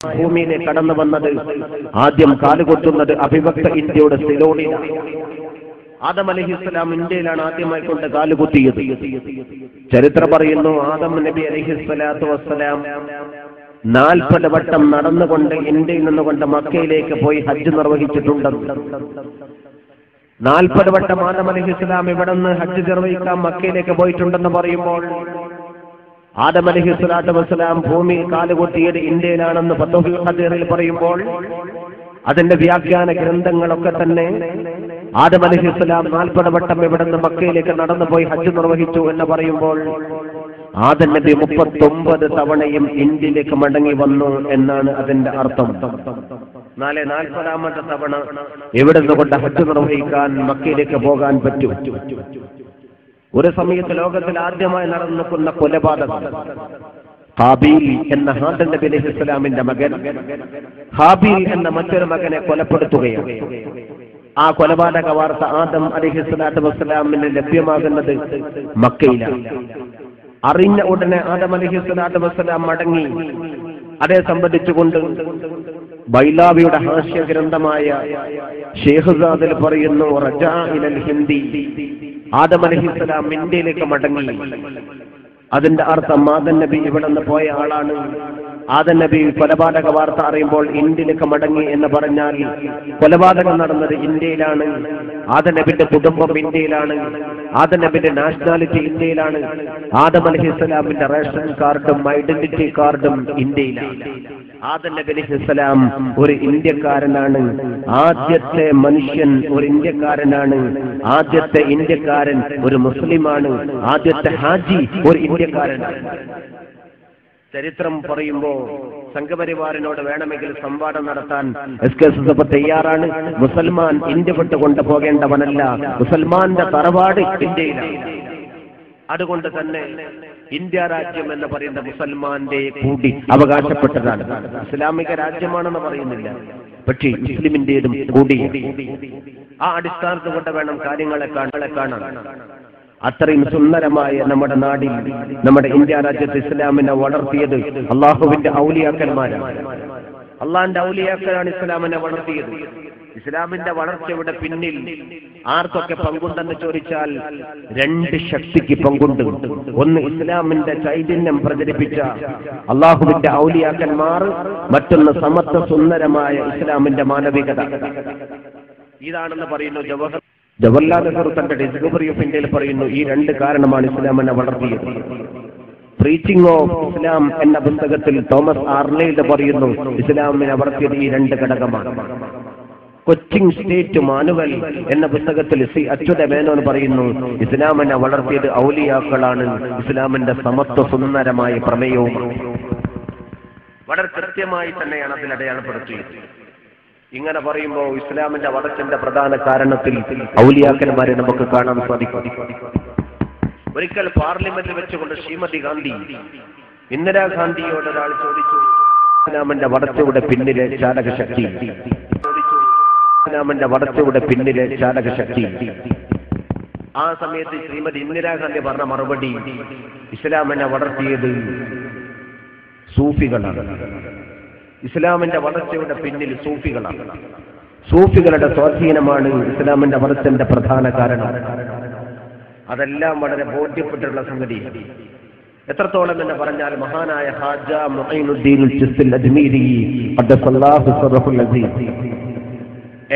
ഭൂമിയിലേക്ക് കടന്നു വന്നത് ആദ്യം കാലുകൊത്തുന്നത് അഭിഭക്ത ഇന്ത്യയുടെ സിലോണിലാണ്. ആദം അലൈഹിസ്സലാം ഇന്ത്യയിലാണ് ആദ്യമായി കൊണ്ട് കാലുകുത്തിയത്. ചരിത്രം പറയുന്നു, ആദം നബി അലൈഹിസ്സലാത്തു വസ്സലാം 40 വട്ടം നടന്നുകൊണ്ട് ഇന്ത്യയിൽ നിന്നുകൊണ്ട് മക്കയിലേക്ക് പോയി ഹജ്ജ് നിർവഹിച്ചിട്ടുണ്ടെന്ന്. 40 വട്ടം ആദം അലൈഹിസ്സലാം ഇവിടെ നിന്ന് ഹജ്ജ് നിർവഹിക്കാൻ മക്കയിലേക്ക് പോയിട്ടുണ്ടെന്ന് പറയുമ്പോൾ, ആദം അലൈഹിസ്സലാത്തു വസ്സലാം ഭൂമിയിൽ കാലുകുത്തിയത് ഇന്ത്യയിലാണെന്ന് ഫത്ഹുൽ ഖദീറിൽ പറയുമ്പോൾ, അതിന്റെ വ്യാഖ്യാന ഗ്രന്ഥങ്ങളൊക്കെ തന്നെ ആദം അലൈഹിസ്സലാം 40 വട്ടം ഇവിടെ നിന്ന് മക്കയിലേക്ക് നടന്നുപോയി ഹജ്ജ് നിർവഹിച്ചു എന്ന് പറയുമ്പോൾ, ആദം നബി 39 തവണയും ഇന്ത്യയിലേക്ക് മടങ്ങി വന്നു എന്നാണ് അതിന്റെ അർത്ഥം. 40ാമത്തെ തവണ ഇവിടെ നിന്നുകൊണ്ട് ഹജ്ജ് നിർവഹിക്കാൻ മക്കയിലേക്ക് പോകാൻ പറ്റും. ഒരു സമയത്ത് ലോകത്തിൽ ആദ്യമായി നടന്നിക്കുന്ന കൊലപാതകം ഹാബീൽ എന്ന ആദം നബി അലൈഹിസ്സലാമിന്റെ മകൻ ഹാബീൽ എന്ന മറ്റൊരു മകനെ കൊലപ്പെടുത്തുകയാണ്. ആ കൊലപാതക വാർത്ത ആദം അലൈഹിസ്സലാത്തു വസ്സലാമിന് ലഭ്യമാകുന്നത് മക്കയിലാണ്. അറിഞ്ഞ ഉടനെ ആദം അലൈഹിസ്സലാത്തു വസ്സലാം മടങ്ങി. അതേ സംബന്ധിച്ചുകൊണ്ട് ബൈലാവിയുടെ ഹാസ്യ ഗ്രന്ഥമായ ഷേഖ്സാദിൽ പറയുന്നു, റജാ ഇലൽ ഹിന്ദി, ആദം അലൈഹിസ്സലാം ഇന്ത്യയിലേക്ക് മടങ്ങി. അതിന്റെ അർത്ഥം ആദം നബി ഇവിടെ നിന്ന് പോയ ആളാണ്. ആദം നബി കൊലപാതക വാർത്ത അറിയുമ്പോൾ ഇന്ത്യയിലേക്ക് മടങ്ങി എന്ന് പറഞ്ഞാൽ കൊലപാതകം നടന്നത് ഇന്ത്യയിലാണ്. ആദം നബിന്റെ കുടുംബം ഇന്ത്യയിലാണ്. ആദം നബിന്റെ നാഷണാലിറ്റി ഇന്ത്യയിലാണ്. ആദം അലൈഹിസ്സലാമിന്റെ റേഷൻ കാർഡും ഐഡന്റിറ്റി കാർഡും ഇന്ത്യയിലാണ്. ആദം നബി അലൈഹിസ്സലാം ഒരു ഇന്ത്യക്കാരനാണ്. ആദ്യത്തെ മനുഷ്യൻ ഒരു ഇന്ത്യക്കാരനാണ്. ആദ്യത്തെ ഇന്ത്യക്കാരൻ ഒരു മുസ്ലിമാണ്. ആദ്യത്തെ ഹാജി ഒരു ഇന്ത്യക്കാരനാണ്. ചരിത്രം പറയുമ്പോ സംഘപരിവാറിനോട് വേണമെങ്കിൽ സംവാദം നടത്താൻ SK തയ്യാറാണ്. മുസൽമാൻ ഇന്ത്യ വിട്ട് കൊണ്ടുപോകേണ്ടവനല്ല. മുസൽമാന്റെ തറവാട് ഇന്ത്യയിലാണ്. അതുകൊണ്ട് തന്നെ ഇന്ത്യ രാജ്യം എന്ന് പറയുന്ന മുസൽമാന്റെ കൂടി അവകാശപ്പെട്ടതാണ്. ഇസ്ലാമിക രാജ്യമാണെന്ന് പറയുന്നില്ല, പക്ഷേ മുസ്ലിമിന്റേതും കൂടി. ആ അടിസ്ഥാനത്തിൽ കൊണ്ട് വേണം കാര്യങ്ങളെ കാണാൻ. അത്രയും സുന്ദരമായ നമ്മുടെ നാടിൽ, നമ്മുടെ ഇന്ത്യ രാജ്യത്ത് ഇസ്ലാമിനെ വളർത്തിയത് അള്ളാഹുവിന്റെ ഔലിയാക്കന്മാരാണ്. അള്ളാഹിന്റെ ഔലിയാക്കളാണ് ഇസ്ലാമിനെ വളർത്തിയത്. ഇസ്ലാമിന്റെ വളർച്ചയുടെ പിന്നിൽ ആർക്കൊക്കെ പങ്കുണ്ടെന്ന് ചോദിച്ചാൽ 2 ശക്തിക്ക് പങ്കുണ്ട്. ഒന്ന് ഇസ്ലാമിന്റെ ചൈതന്യം പ്രചരിപ്പിച്ച അള്ളാഹുവിന്റെ ഔലിയാക്കന്മാർ, മറ്റൊന്ന് സമത്വ സുന്ദരമായ ഇസ്ലാമിന്റെ മാനവികത. ഇതാണെന്ന് പറയുന്നു ജവഹർലാൽ നെഹ്റു തന്റെ ഡിസ്കവറി ഓഫ് ഇന്ത്യയിൽ പറയുന്നു, ഈ 2 കാരണമാണ് ഇസ്ലാമിനെ വളർത്തിയത്. പ്രീച്ചിങ് ഓഫ് ഇസ്ലാം എന്ന പുസ്തകത്തിൽ തോമസ് ആർനെയിൽഡ് പറയുന്നു, ഇസ്ലാമിനെ വളർത്തിയത് ഈ 2 ഘടകമാണ്. കൊച്ചിൻ സ്റ്റേറ്റ് മാനുവൽ എന്ന പുസ്തകത്തിൽ സി അച്യുത മേനോൻ പറയുന്നു, ഇസ്ലാമിനെ വളർത്തിയത് ഔലിയാക്കളാണ്. ഇസ്ലാമിന്റെ സമത്വ സുന്ദരമായ പ്രമേയവും വളരെ കൃത്യമായി തന്നെയാണ് അതിൽ അടയാളപ്പെടുത്തിയത്. ഇങ്ങനെ പറയുമ്പോൾ ഇസ്ലാമിന്റെ വളർച്ചയുടെ പ്രധാന കാരണത്തിൽ ഔലിയാക്കന്മാരെ നമുക്ക് കാണാൻ സാധിക്കും. ഒരിക്കൽ പാർലമെന്റിൽ വെച്ചുകൊണ്ട് ശ്രീമതി ഗാന്ധി ഇന്ദിരാഗാന്ധിയോട് ഒരാൾ ചോദിച്ചു, ഇസ്ലാമിന്റെ വളർച്ചയുടെ പിന്നിലെ ചാലകശക്തി, ഇസ്ലാമിന്റെ വളർച്ചയുടെ പിന്നിലെ ചാലകശക്തി. ആ സമയത്ത് ശ്രീമതി ഇന്ദിരാഗാന്ധി പറഞ്ഞ മറുപടി, ഇസ്ലാമിനെ വളർത്തിയത് സൂഫികളാണ്. ഇസ്ലാമിന്റെ വളർച്ചയുടെ പിന്നിൽ സൂഫികളാണ്. സൂഫികളുടെ സ്വാധീനമാണ് ഇസ്ലാമിന്റെ വളർച്ചയുടെ പ്രധാന കാരണം. അതെല്ലാം വളരെ ബോധ്യപ്പെട്ടുള്ള സംഗതിയാണ്. എത്രത്തോളം എന്ന് പറഞ്ഞാൽ മഹാനായ ഹാജ മുഈനുദ്ദീൻ ചിസ്തി അജ്മീരി ഖദ്ദസല്ലാഹു സിർറഹുൽ അസീസ്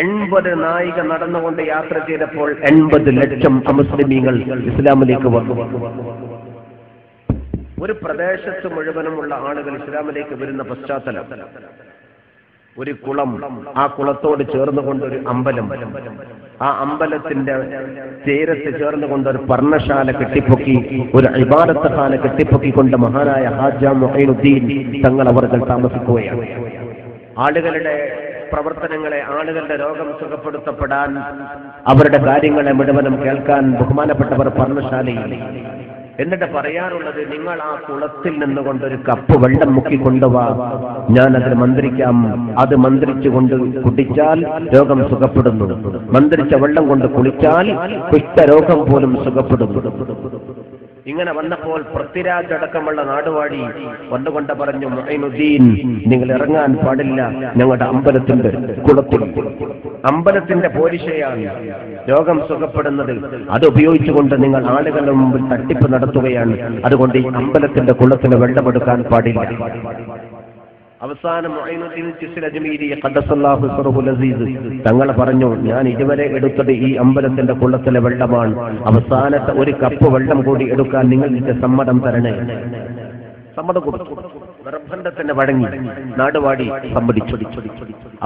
80 നായിക നടന്നുകൊണ്ട് യാത്ര ചെയ്തപ്പോൾ 80 ലക്ഷം അമുസ്ലിമീങ്ങൾ ഇസ്ലാമിലേക്ക് വന്നു. ഒരു പ്രദേശത്ത് മുഴുവനുമുള്ള ആളുകൾ ഇസ്ലാമിലേക്ക് വരുന്ന പശ്ചാത്തലം, ഒരു കുളം, ആ കുളത്തോട് ചേർന്നുകൊണ്ട് ഒരു അമ്പലം, ആ അമ്പലത്തിന്റെ തീരത്ത് ചേർന്നുകൊണ്ട് ഒരു പർണശാല കെട്ടിപ്പൊക്കി, ഒരു ഇബാദത്ത് ഖാന കെട്ടിപ്പൊക്കിക്കൊണ്ട് മഹാനായ ഹാജ മുഈനുദ്ദീൻ തങ്ങൾ അവർ താമസിക്കുകയാണ്. ആളുകളുടെ പ്രവർത്തനങ്ങളെ, ആളുകളുടെ രോഗം സുഖപ്പെടുത്തപ്പെടാൻ, അവരുടെ കാര്യങ്ങളെ മുഴുവനും കേൾക്കാൻ ബഹുമാനപ്പെട്ടവർ പർണശാലയിൽ. എന്നിട്ട് പറയാറുള്ളത്, നിങ്ങൾ ആ കുളത്തിൽ നിന്നുകൊണ്ടൊരു കപ്പ് വെള്ളം മുക്കിക്കൊണ്ടുവാ, ഞാൻ അതിന് മന്ത്രിക്കാം. അത് മന്ത്രിച്ചുകൊണ്ട് കുടിച്ചാൽ രോഗം സുഖപ്പെടുന്നു. മന്ത്രിച്ച വെള്ളം കൊണ്ട് കുളിച്ചാൽ കുഷ്ഠരോഗം പോലും സുഖപ്പെടുന്നു. ഇങ്ങനെ വന്നപ്പോൾ പൃഥ്വിരാജ് അടക്കമുള്ള നാടുവാടി വന്നുകൊണ്ട് പറഞ്ഞു, മുഈനുദ്ദീൻ, നിങ്ങൾ ഇറങ്ങാൻ പാടില്ല ഞങ്ങളുടെ അമ്പലത്തിന്റെ കുളത്തിൽ. അമ്പലത്തിന്റെ പോരിശയാണ് രോഗം സുഖപ്പെടുന്നത്. അത് ഉപയോഗിച്ചുകൊണ്ട് നിങ്ങൾ ആളുകളുടെ മുമ്പിൽ തട്ടിപ്പ് നടത്തുകയാണ്. അതുകൊണ്ട് ഈ അമ്പലത്തിന്റെ കുളത്തിന് വെള്ളമെടുക്കാൻ പാടില്ല. അവസാനം മുഈനുദ്ദീൻ ചിസ്തി അജ്മീരി ഖദ്ദസല്ലാഹു സിർറുൽ അസീസ് തങ്ങൾ പറഞ്ഞു, ഞാൻ ഇതുവരെ എടുത്തത് ഈ അമ്പലത്തിന്റെ കുളത്തിലെ വെള്ളമാണ്. അവസാനത്തെ ഒരു കപ്പ് വെള്ളം കൂടി എടുക്കാൻ നിങ്ങൾക്ക് സമ്മതം തരണേ. സമ്മതം കൊടുത്തു. നിർബന്ധത്തിന് വഴങ്ങി നാടുവാടി സമ്മതിച്ചു.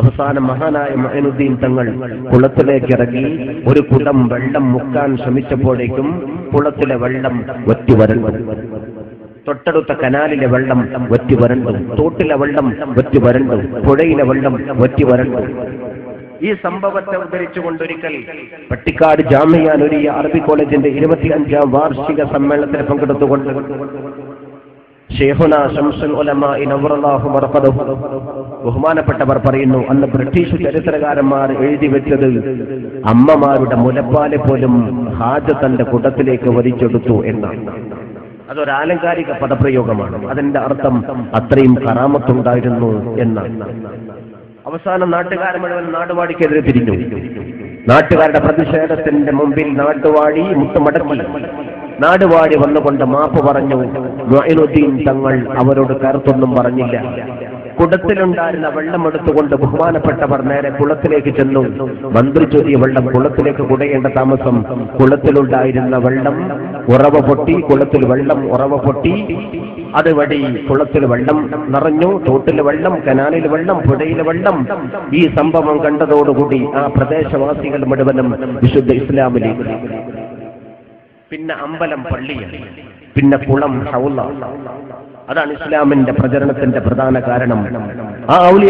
അവസാനം മഹാനായ മുഈനുദ്ദീൻ തങ്ങൾ കുളത്തിലേക്ക് ഇറങ്ങി ഒരു കുടം വെള്ളം മുക്കാൻ ശ്രമിച്ചപ്പോഴേക്കും കുളത്തിലെ വെള്ളം വറ്റി വരണ്ടു. തൊട്ടടുത്ത കനാലിലെ വെള്ളം വറ്റി വരണ്ടു. തോട്ടിലെ വെള്ളം വറ്റി വരണ്ടു. പുഴയിലെ വെള്ളം വറ്റി വരണ്ടു. ഈ സംഭവത്തെ ഉദ്ധരിച്ചുകൊണ്ടൊരിക്കൽ പട്ടിക്കാട് ജാമിഅ നൂരിയ അറബി കോളേജിന്റെ 25ാം വാർഷിക സമ്മേളനത്തിൽ പങ്കെടുത്തുകൊണ്ട് ശൈഖുനാ ശംസുൽ ഉലമാ നവറല്ലാഹു മർഖദഹു ബഹുമാനപ്പെട്ടവർ പറയുന്നു, അന്ന് ബ്രിട്ടീഷ് ചരിത്രകാരന്മാർ എഴുതി വെച്ചത് അമ്മമാരുടെ മുലപ്പാല് പോലും ഹാജത്തിന്റെ കുടത്തിലേക്ക് വലിച്ചെടുത്തു എന്നാണ്. അതൊരു ആലങ്കാരിക പദപ്രയോഗമാണ്. അതിന്റെ അർത്ഥം അത്രയും കറാമത്തുണ്ടായിരുന്നു എന്നാണ്. അവസാനം നാട്ടുകാർ മുഴുവൻ നാടുവാടിക്കെതിരെ തിരിഞ്ഞു. നാട്ടുകാരുടെ പ്രതിഷേധത്തിന്റെ മുമ്പിൽ നാട്ടുവാടി മുട്ടുമടക്കി. നാടുവാടി വന്നുകൊണ്ട് മാപ്പ് പറഞ്ഞു. മുഈനുദ്ദീൻ തങ്ങൾ അവരോട് കറുത്തൊന്നും പറഞ്ഞില്ല. കുടത്തിലുണ്ടായിരുന്ന വെള്ളം എടുത്തുകൊണ്ട് ബഹുമാനപ്പെട്ടവർ നേരെ കുളത്തിലേക്ക് ചെന്നു. മന്ത്രി ചൊരിയ വെള്ളം കുളത്തിലേക്ക് കുടയേണ്ട താമസം. കുളത്തിലുണ്ടായിരുന്ന വെള്ളം ഉറവ പൊട്ടി. കുളത്തിൽ വെള്ളം ഉറവ പൊട്ടി. അതുവഴി കുളത്തിൽ വെള്ളം നിറഞ്ഞു. തോട്ടിലെ വെള്ളം, കനാലിൽ വെള്ളം, പുഴയിലെ വെള്ളം. ഈ സംഭവം കണ്ടതോടുകൂടി ആ പ്രദേശവാസികൾ മുഴുവനും വിശുദ്ധ ഇസ്ലാമിലേക്ക്. പിന്നെ അമ്പലം പള്ളിയാണ്, പിന്നെ കുളം ഹൗള. അതാണ് ഇസ്ലാമിന്റെ പ്രചരണത്തിന്റെ പ്രധാന കാരണം. ആ ഔലിയ